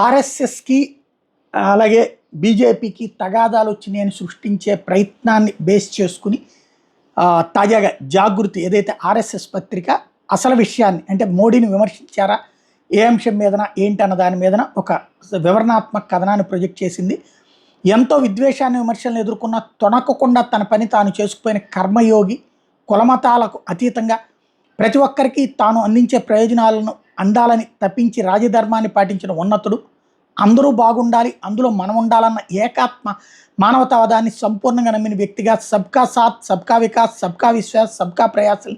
ఆర్ఎస్ఎస్కి అలాగే బీజేపీకి తగాదాలు వచ్చినాయని సృష్టించే ప్రయత్నాన్ని బేస్ చేసుకుని తాజాగా జాగృతి ఏదైతే ఆర్ఎస్ఎస్ పత్రిక అసలు విషయాన్ని అంటే మోడీని విమర్శించారా, ఏ అంశం మీదన ఏంటన్న దాని మీదన ఒక వివరణాత్మక కథనాన్ని ప్రొజెక్ట్ చేసింది. ఎంతో విద్వేషాన్ని విమర్శలను ఎదుర్కొన్న తొణకకుండా తన పని తాను చేసుకుపోయిన కర్మయోగి, కులమతాలకు అతీతంగా ప్రతి ఒక్కరికి తాను అందించే ప్రయోజనాలను అందాలని తప్పించి రాజధర్మాన్ని పాటించిన ఉన్నతుడు, అందరూ బాగుండాలి అందులో మనం ఉండాలన్న ఏకాత్మ మానవతావాదాన్ని సంపూర్ణంగా నమ్మిన వ్యక్తిగా సబ్కా సాత్, సబ్కా వికాస్, సబ్కా విశ్వాస్, సబ్కా ప్రయాసలు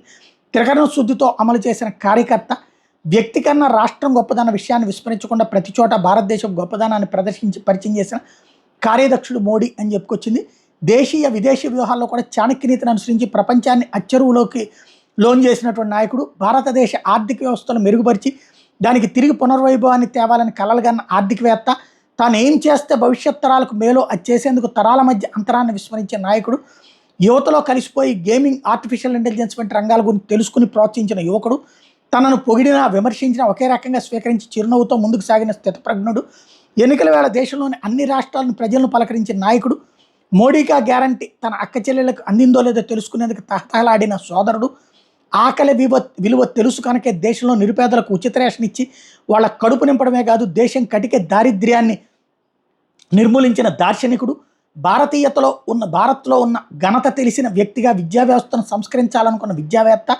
త్రికరణ శుద్ధితో అమలు చేసిన కార్యకర్త, వ్యక్తి కన్నా రాష్ట్రం గొప్పదన్న విషయాన్ని విస్మరించకుండా ప్రతి చోట భారతదేశం గొప్పదనాన్ని పరిచయం చేసిన కార్యదక్షుడు మోడీ అని చెప్పుకొచ్చింది. దేశీయ విదేశీ వ్యూహాల్లో కూడా చాణక్యనీతిని అనుసరించి ప్రపంచాన్ని అచ్చరువులోకి లోన్ చేసినటువంటి నాయకుడు, భారతదేశ ఆర్థిక వ్యవస్థను మెరుగుపరిచి దానికి తిరిగి పునర్వైభవాన్ని తేవాలని కలలుగన్న ఆర్థికవేత్త, తాను ఏం చేస్తే భవిష్యత్ తరాలకు మేలో అది చేసేందుకు తరాల మధ్య అంతరాన్ని విస్మరించే నాయకుడు, యువతలో కలిసిపోయి గేమింగ్, ఆర్టిఫిషియల్ ఇంటెలిజెన్స్ వంటి రంగాల గురించి తెలుసుకుని ప్రోత్సహించిన యువకుడు, తనను పొగిడినా విమర్శించినా ఒకే రకంగా స్వీకరించి చిరునవ్వుతో ముందుకు సాగిన స్థితప్రజ్ఞుడు, ఎన్నికల వేళ దేశంలోని అన్ని రాష్ట్రాలను ప్రజలను పలకరించిన నాయకుడు, మోడీకా గ్యారంటీ తన అక్క చెల్లెలకు అందిందో లేదో తెలుసుకునేందుకు తహతహలాడిన సోదరుడు, ఆకలి విలువ తెలుసు కనుకే దేశంలో నిరుపేదలకు ఉచిత రేషన్ ఇచ్చి వాళ్ళ కడుపు నింపడమే కాదు దేశం కటికే దారిద్ర్యాన్ని నిర్మూలించిన దార్శనికుడు, భారత్లో ఉన్న ఘనత తెలిసిన వ్యక్తిగా విద్యా వ్యవస్థను సంస్కరించాలనుకున్న విద్యావేత్త,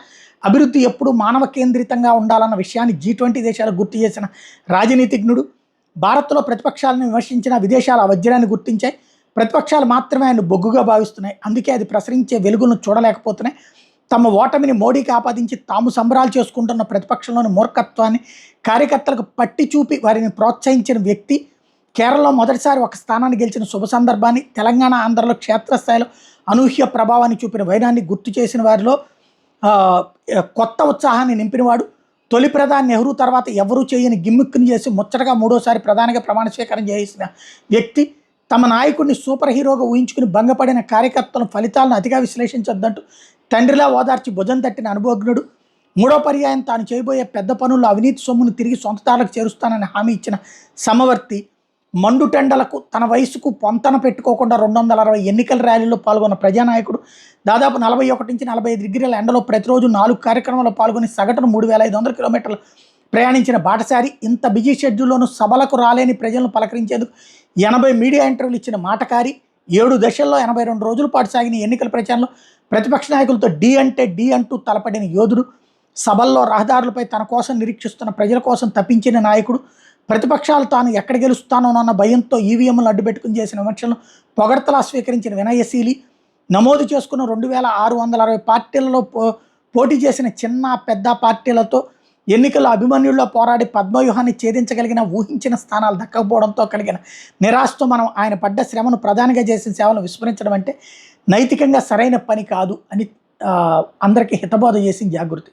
అభివృద్ధి ఎప్పుడూ మానవ కేంద్రితంగా ఉండాలన్న విషయాన్ని G20 దేశాలకు గుర్తు చేసిన రాజనీతిజ్ఞుడు, భారత్లో ప్రతిపక్షాలను విమర్శించిన విదేశాల వజ్రాన్ని గుర్తించాయి, ప్రతిపక్షాలు మాత్రమే ఆయన బొగ్గుగా భావిస్తున్నాయి, అందుకే అది ప్రసరించే వెలుగును చూడలేకపోతున్నాయి, తమ ఓటమిని మోడీకి ఆపాదించి తాము సంబరాలు చేసుకుంటున్న ప్రతిపక్షంలోని మూర్ఖత్వాన్ని కార్యకర్తలకు పట్టి చూపి వారిని ప్రోత్సహించిన వ్యక్తి, కేరళలో మొదటిసారి ఒక స్థానాన్ని గెలిచిన శుభ సందర్భాన్ని, తెలంగాణ, ఆంధ్రలో క్షేత్రస్థాయిలో అనూహ్య ప్రభావాన్ని చూపిన వైనాన్ని గుర్తు చేసిన వారిలో కొత్త ఉత్సాహాన్ని నింపినవాడు, తొలి ప్రధాని నెహ్రూ తర్వాత ఎవరూ చేయని గిమ్మిక్కుని చేసి ముచ్చటగా మూడోసారి ప్రధానిగా ప్రమాణ స్వీకారం చేసిన వ్యక్తి, తమ నాయకుడిని సూపర్ హీరోగా ఊహించుకుని భంగపడిన కార్యకర్తల ఫలితాలను అతిగా విశ్లేషించొద్దంటూ తండ్రిలా ఓదార్చి భుజం తట్టిన అనుభవజ్ఞుడు, మూడో పర్యాయం తాను చేయబోయే పెద్ద పనుల్లో అవినీతి సొమ్మును తిరిగి సొంతదారులకు చేరుస్తానని హామీ ఇచ్చిన సమవర్తి, మండుటెండలకు తన వయసుకు పొంతన పెట్టుకోకుండా 260 ఎన్నికల ర్యాలీలో పాల్గొన్న ప్రజానాయకుడు, దాదాపు 41 నుంచి 45 డిగ్రీల ఎండలో ప్రతిరోజు 4 కార్యక్రమాల్లో పాల్గొని సగటున 3500 కిలోమీటర్లు ప్రయాణించిన బాటసారి, ఇంత బిజీ షెడ్యూల్లోనూ సభలకు రాలేని ప్రజలను పలకరించేందుకు 80 మీడియా ఇంటర్వ్యూలు ఇచ్చిన మాటకారి, 7 దశల్లో 82 రోజుల పాటు సాగిన ఎన్నికల ప్రచారంలో ప్రతిపక్ష నాయకులతో డి అంటే డి అంటూ తలపడిన యోధుడు, సభల్లో రహదారులపై తన కోసం నిరీక్షిస్తున్న ప్రజల కోసం తప్పించిన నాయకుడు, ప్రతిపక్షాలు తాను ఎక్కడ గెలుస్తానోనన్న భయంతో ఈవీఎంలను అడ్డుపెట్టుకుని చేసిన విమర్శలను పొగడ్తలా స్వీకరించిన వినయశీలి, నమోదు చేసుకున్న 2660 పార్టీలలో పోటీ చేసిన చిన్న పెద్ద పార్టీలతో ఎన్నికల్లో అభిమన్యుల్లో పోరాడి పద్మవ్యూహాన్ని ఛేదించగలిగిన ఊహించిన స్థానాలు దక్కకపోవడంతో కలిగిన నిరాశతో మనం ఆయన పడ్డ శ్రమను ప్రధానిగా చేసిన సేవలను విస్మరించడం అంటే నైతికంగా సరైన పని కాదు అని అందరికీ హితబోధ చేసింది జాగృతి.